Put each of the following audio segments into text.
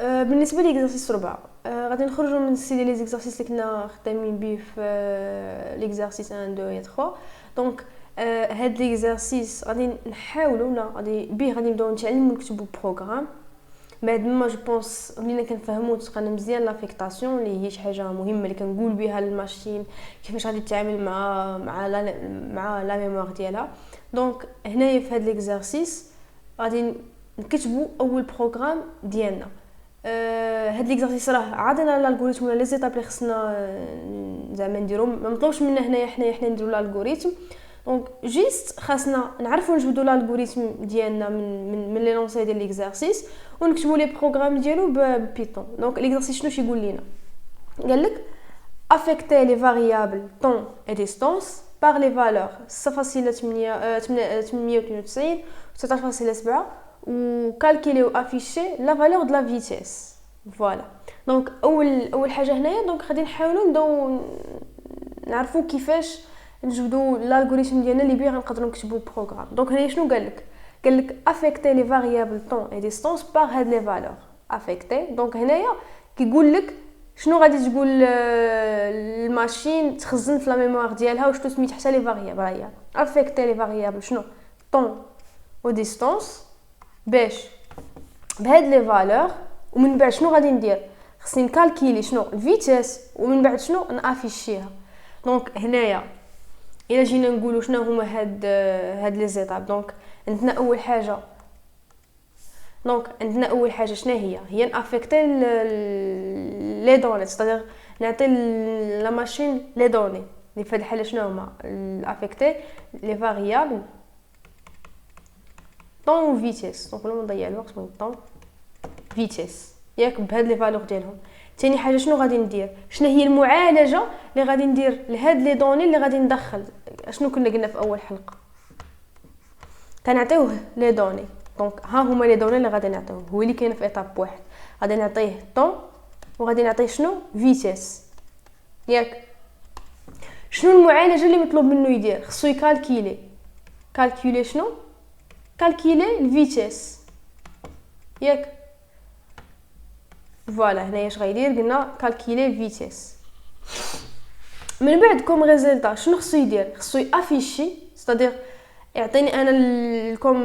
بالنسبه لي اكزرسيس 4 غادي نخرجوا من السيدي لي زيكزارسيس اللي كنا خدامين به في ليكزارسيس 1 2 3. دونك هاد ليكزارسيس غادي نحاولوا ولا غادي نبداو نتعلموا نكتبوا بروغرام. بعد ما جو بونس ولينا كنفهموا وتقنا مزيان لافيكتاسيون اللي هي شي حاجه مهمه اللي كنقول بها للماشين كيفاش غادي تتعامل مع لا ميموار ديالها. دونك هنايا في هاد ليكزارسيس غادي نكتبوا اول بروغرام ديالنا. هاد ليكزارسيس راه عطينا الالغوريثم ولا لي زيتاب اللي خصنا زعما نديرو. ما مطلوبش منا هنايا حنا نديرو الالغوريثم. دونك جيست خاصنا نعرفوا نجبدوا الالغوريثم ديالنا من لي لونسي ديال ليكزارسيس ونكتبوا لي بروغرام ديالو ببيتون. دونك ليكزارسيس شنو يقول لينا؟ قال لك affecter les variables temps et distance par les valeurs 898 19.7 و calculer ou afficher la valeur de la vitesse. Voilà. دونك اول حاجه هنايا دونك غادي نحاولوا نبداو نعرفوا كيفاش نجبدوا الالغوريثم ديالنا اللي بيه غنقدروا نكتبوا بروغرام. دونك هنايا شنو قال لك affecter les variables temps et distance par هاد لي valeurs affecter. دونك هنايا كيقول لك شنو غادي تقول الماشين تخزن في لا ميموار ديالها وشنو سميت حتى لي فاريابل. هي affecter les variables شنو temps و distance باش بهاد لي فالور. ومن بعد شنو غادي ندير؟ خصني نكالكيلي شنو الفيتيس ومن بعد شنو نافيشيها. دونك هنايا الا جينا نقولوا شنو هما هاد لي زيتاب. دونك عندنا اول حاجه شنو هي نافيكتي لي دوني، c'est-à-dire نعطي لا ماشين لي دوني اللي في هاد الحاله شنو هما افيكتي لي فاريابل طون وفيتيس. دونك بلا نضيع الوقت من طون فيتيس ياك بهاد لي فالور ديالهم. ثاني حاجه شنو غادي ندير؟ شنو هي المعالجه اللي غادي ندير لهاد لي دوني اللي غادي ندخل؟ شنو كنا قلنا في اول حلقه؟ كنعطيوه لي دوني. دونك ها هما لي دوني اللي غادي نعطيوه، هو اللي كاين في ايطاب واحد. غادي نعطيه طون وغادي نعطيه شنو فيتيس ياك. شنو المعالجه اللي مطلوب منه يدير؟ خصو يكالكيلي شنو؟ كالكيلي الفيتيس ياك. فوالا هنايا اش غيدير؟ قلنا كالكيلي الفيتيس. من بعد كوم ريزلتا شنو خصو يدير؟ خصو يافيشي، c'est-à-dire يعطيني انا كوم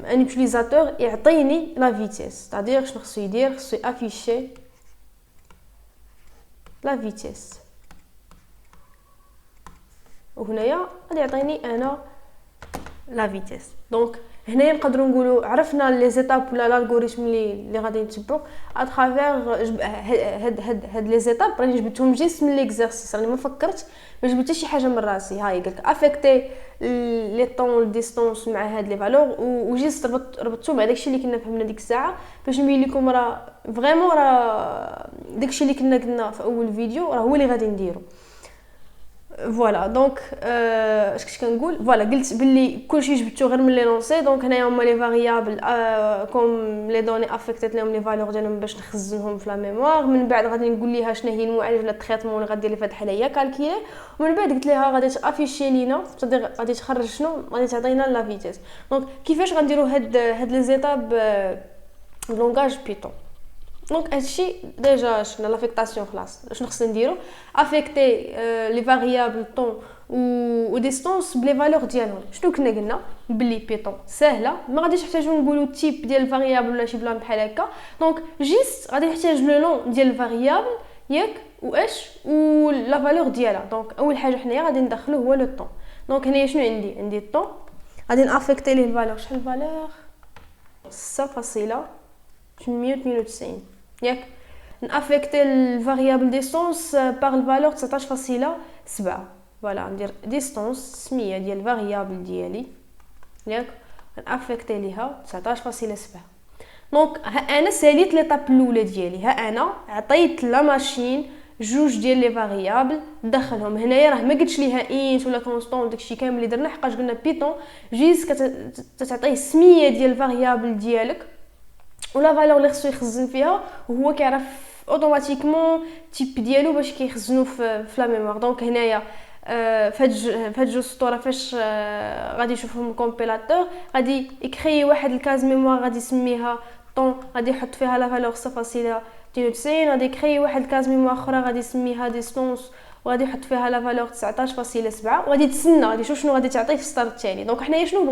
ان يوتيليزاتور يعطيني لا فيتيس. c'est-à-dire شنو خصو يدير؟ خصو يافيشي لا فيتيس. وهنايا غادي يعطيني انا لا فيتيس. دونك هنايا نقدروا نقولوا عرفنا لي زيتاب ولا الالغوريثم اللي غادي نتبعو اترافير هاد لي زيتاب. راني جبتهم جيست من ليكزارسيس، راني ما فكرت ما جبت حتى شي حاجه من راسي. هاي قلت افيكتي لي طون ديستونس مع هاد لي فالور وجيست ربطتو مع داكشي اللي كنا فهمنا ديك الساعه باش نبين لكم راه فريمون راه داكشي اللي كنا قلنا في اول فيديو راه هو اللي غادي نديرو. فوالا دونك اش كنت كنقول؟ فوالا قلت باللي كلشي جبتو غير من لي لونسي. دونك هنايا هما لي فاريابل كوم لي دوني افيكتيت لهم لي فالور ديالهم باش نخزنهم في لا ميموار. من بعد غادي نقول ليها شنو هي المعالجه ولا التريتمون اللي غدير لي في هاد الحاله هي كالكيلي. ومن بعد قلت ليها غادي تافيشي لينا، صديق غادي تخرج شنو، غادي تعطينا لا فيتيس. دونك كيفاش غنديروا هاد لي زيتاب بلونغاج بيتون؟ دونك هادشي ديجا شفنا لافيكتاسيون خلاص. شنو خصنا نديرو؟ افيكتي لي فاريابل طون و ديستونس بلي فالور ديالهم. شنو كنا قلنا؟ بلي بيتون ساهله، ما غاديش نحتاجو نقولوا تيب ديال الفاريابل ولا شي بلان بحال هكا. دونك جيست غادي نحتاج لو نون ديال الفاريابل ياك واش و لا فالور ديالها. دونك اول حاجه حنايا غادي ندخلو هو لو طون. دونك هنايا شنو عندي الطون غادي نافيكتي ليه الفالور. شحال الفالور؟ 6.892 ياك. نافيكتي الفاريابل ديستونس بار الفالور 19.7. فوالا ندير ديستونس سميه ديال الفاريابل ديالي ياك نافيكتي ليها 19.7. دونك انا ساليت ليطاب الاولى ديالي. انا عطيت لا ماشين جوج ديال لي فاريابل دخلهم. هنايا راه ما قلتش ليها انت ولا كونستون داكشي كامل اللي درنا حقاش قلنا بيتون جيس كتعطيه السميه ديال الفاريابل ديالك ولا فالور اللي خصو يخزن فيها وهو كيعرف اوتوماتيكمون تيب ديالو باش كيخزنو في لا ميموار. دونك هنايا فهاد جوج سطور فاش غادي يشوفهم الكومبيلاتور غادي يكري واحد الكاز ميموار غادي يسميها طون غادي يحط فيها لا فالور 0.92 غادي يكري واحد كاز ميموار اخرى غادي يسميها ديستونس وغادي يحط فيها لا فالور 19.7 وغادي تسنى غادي يشوف شنو غادي تعطيه في السطر الثاني. دونك حنايا شنو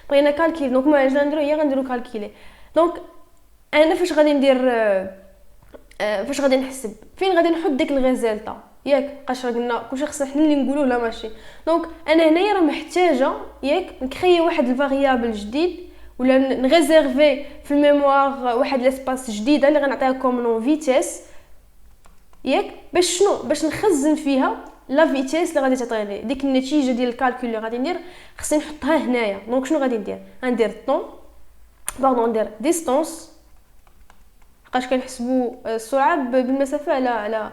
بغينا كالكيل. دونك ما نديرو هي غنديرو كالكيلي. دونك انا فاش غادي ندير فاش غادي نحسب فين غادي نحط ديك الريزلطه ياك بقاش قلنا كلشي خصنا حنا اللي نقولوه لا ماشي. دونك انا هنايا راه محتاجه ياك نكري واحد الفاريابل جديد ولا نريزيرفي في الميموار واحد لاسباس جديده اللي غنعطيها كوم نون فيتيس ياك باش شنو باش نخزن فيها لا فيتيس اللي غادي تعطيني ديك النتيجه ديال الكالكول اللي غادي ندير خصني نحطها هنايا. دونك شنو غادي ندير غندير طون ندير ديستونس بقاش كنحسبوا السرعه بالمسافه على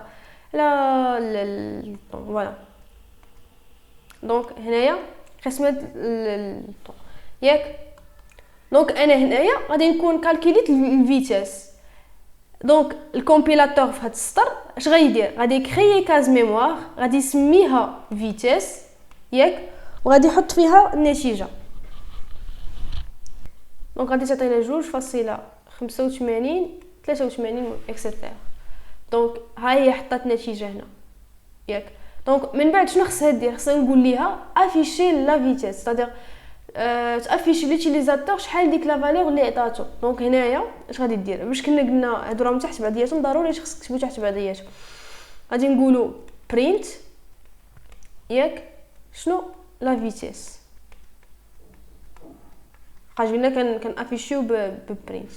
الطون فوالا. دونك هنايا قسمه الطون ياك. دونك انا هنايا غادي نكون كالكوليت الفيتيس. دونك الكومبيلاتور في هذا السطر اش غيدير غادي يكريي كاز ميموار غادي يسميها فيتيس ياك وغادي يحط فيها النتيجه. دونك غادي تعطينا 2.85 83 اكسيتيرا. دونك ها هي حطات النتيجه هنا ياك. دونك من بعد شنو خصها دير خصها نقول ليها افيشي لا فيتيس صادير تافيشي ليوتيليزاتور شحال ديك لا فالور اللي عطاتو. دونك هنايا اش غادي دير باش كنا قلنا هادو راهم تحت بعضياتهم ضروري خصك تكتبوا تحت بعضياتهم. غادي نقولوا برينت ياك شنو لا فيتيس قاجينا كان افيشيو ببرينت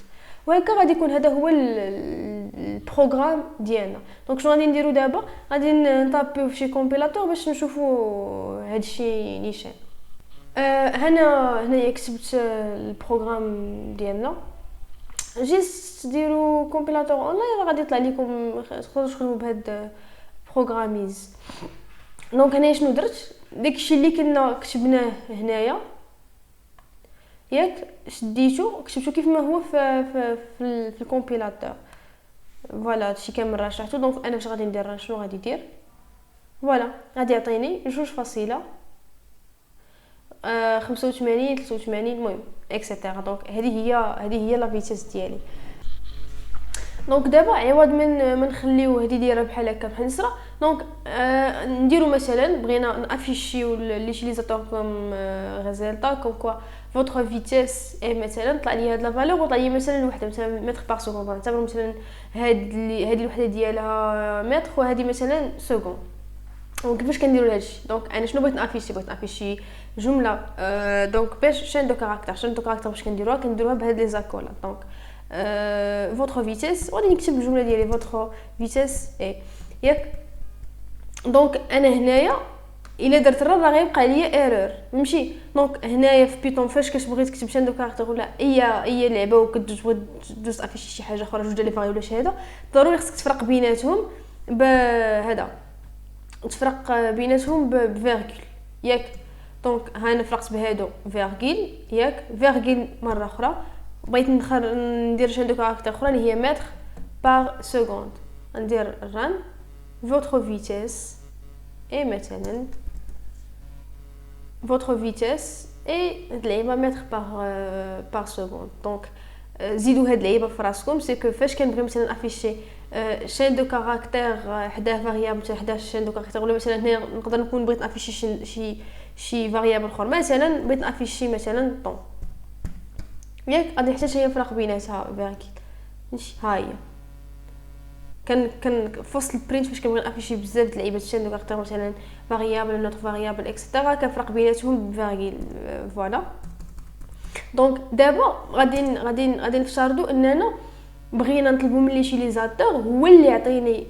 وهكا غادي يكون هذا هو البروغرام ديالنا. دونك شنو غادي نديرو دابا غادي نطابيو في شي كومبيلاتور باش نشوفوا هادشي نيشان. هنايا كتبت البروغرام ديالنا جيست ديروا كومبيلاتور اونلاين غادي يطلع لكم تقدروا تخدموا بهاد بروغراميز. دونك هنايا شنو درت داكشي اللي كنا كتبناه هنايا ياك شديتو كتبتو كيف ما هو في الكومبيلاتور فوالا هادشي كامل رشحته. دونك انا فاش غادي ندير شنو غادي ندير فوالا غادي يعطيني 2.85 83 المهم اكسيتيرا. دونك هذه هي لا فيتيس ديالي. دونك دابا عوض من نخليو هذه دايره بحال هكا بحال نسرا. دونك نديرو مثلا بغينا نافيشيو ليوتيليزاتور كوم ريزلتا كوم كوا فوتر فيتيس اي مثلا طلع لي هاد لا فالور وطلع لي مثلا الوحده مثلا متر بار سكوند نعتبر مثلا هذه الوحده ديالها متر وهذه مثلا سكوند. دونك كيفاش كنديروا هادشي دونك انا شنو بغيت نافيشي جمله دونك باش شين دو كاركتر باش كنديروها بهاد لي زاكولات. دونك فوتر فيتيس غادي نكتب الجمله ديالي فوتر فيتيس اي ياك. دونك انا هنايا الا درت راه غيبقى ليا ايرور ماشي. دونك هنايا في بيتون فاش كتبغي تكتب شين دو كاركتر ولا اي لعبه وكتدوز تافيشي شي حاجه اخرى جوج ديال لي فاري ولا شي هذا ضروري خصك تفرق بيناتهم بهذا تفرق بيناتهم بفيرغول ياك. دونك ها انا فرقت بهادو فيرغول ياك فيرغول مره اخرى بغيت ندير شي دو كاركتر اخرى اللي هي متر بار سكوند ندير ران فوتر فيتيس اي مثلا فوتر فيتيس اي هاد اللعيبه متر بار سكوند. دونك زيدوا هاد اللعيبه في راسكم سي كو فاش كنبغي مثلا افيشي شين دو كاركتير حداه فاريابل حداه شين دو كاركتير ولا مثلا هنا نقدر نكون بغيت نافيشي شي فاريابل اخر مثلا بغيت نافيشي مثلا طون ياك غادي نحتاج هي نفرق بيناتها فيرغول ماشي ها هي كان فصل البرينت فاش كنبغي نافيشي بزاف د اللعيبات شين دو كاركتير مثلا فاريابل نوتر فاريابل اكسترا كنفرق بيناتهم بفيرغول فوالا. دونك دابا غادي نفترضوا اننا بغينا نطلبوا من ليوتيليزاتور هو اللي يعطيني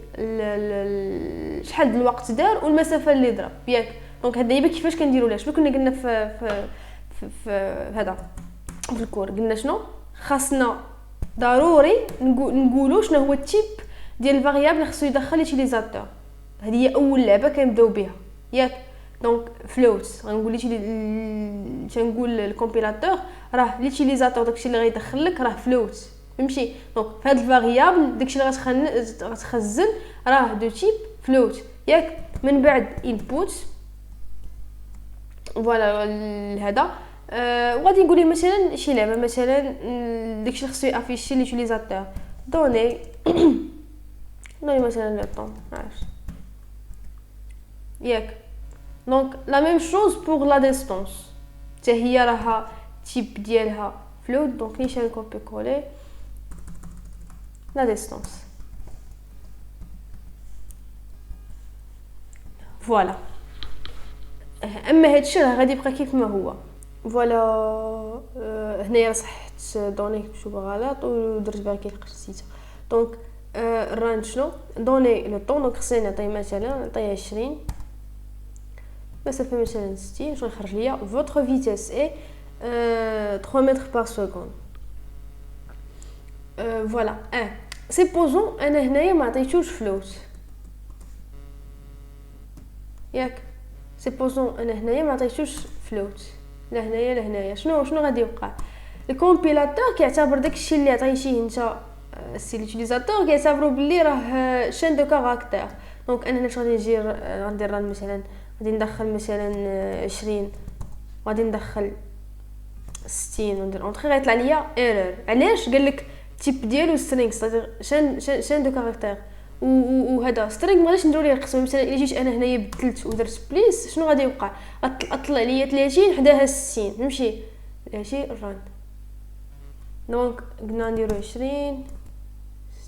شحال الوقت دار والمسافه اللي ضرب ياك. دونك هاد اللعيبه كيفاش كنديروا لها شنو كنا قلنا في هذا في الكور قلنا شنو خاصنا ضروري نقولوا شنو هو التيب ديال الفاريابل خصو يدخل ليوتيليزاتور. هذه هي اول لعبه كنبداو بها ياك. دونك فلوت غنقول تنقول الكومبيلاتور راه ليوتيليزاتور داكشي اللي غيدخل لك راه فلوت فهمتي. دونك في هذا الفاريابل داكشي اللي غتخزن راه دو تيب فلوت ياك. من بعد انبوت فوالا هذا وغادي نقول ليه مثلا شي لعبه مثلا داكشي اللي خصو يافيشي ليوتيليزاتور دوني دوني مثلا لو طون عارف ياك. دونك لا ميم شوز بوغ لا ديستونس حتى هي راها تيب ديالها فلوت. دونك نيشان كوبي كولي لا ديستونس فوالا. اما هادشي راه غادي يبقى كيف ما هو فوالا. هنايا صحت دوني شو غلط ودرت بالك لقيت نسيتها. دونك الراند شنو دوني لو طون. دونك خصني نعطي مثلا نعطيه 20 مسافه مثلا 60 شنو يخرج ليا فوتر فيتيس اي 3 متر بار سكوند. فوالا سيبوزون انا هنايا ما عطيتوش فلوس ياك. سيبوزون انا هنايا ما عطيتوش فلوت لهنايا لهنايا شنو غادي يوقع. الكومبيلاتور كيعتبر داكشي اللي عطيتيه انت السي ليوتيليزاتور كيعتبروا باللي راه شان دو كاركتير. دونك انا غادي نجي غندير مثلا غادي ندخل مثلا 20 غادي ندخل 60 وندير اونطري غيطلع ليا ايرور. علاش قال لك تيب ديالو سترينغ صافي شان دو كاركتير وهذا سترينغ ماغاديش نديرو ليه القسم. مثلا الا جيت انا هنايا بدلت ودرت بليس شنو غادي يوقع اطلع ليا 30 حداها 60 نمشي ماشي الراند. دونك قلنا نديرو 20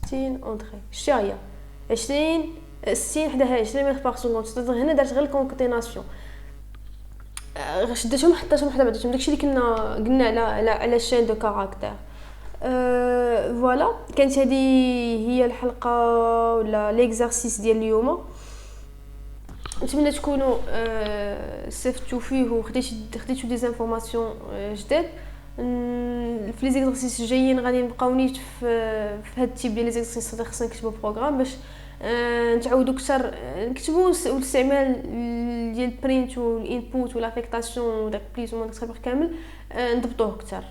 60 اونطري شتي هي 20 60 حداها 20 متر باغ سكوند. هنا درت غير الكونكتيناسيون شديتهم حطيتهم حدا بعضهم داكشي اللي كنا قلنا على الشين دو كاركتير. فوالا كانت هذه هي الحلقه ولا ليكزارسيس ديال اليوم. نتمنى تكونوا استفدتوا فيه وخديتوا دي انفورماسيون جداد. في لي زيكزارسيس الجايين غادي نبقاو نيت في هذا التيب ديال لي زيكزارسيس خصنا نكتبوا بروغرام باش نتعودوا اكثر نكتبوا والاستعمال ديال البرينت والانبوت والافيكتاسيون وداك بليس ومون كامل نضبطوه اكثر.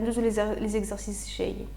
ندوزو لي زيكزارسيس الجايين.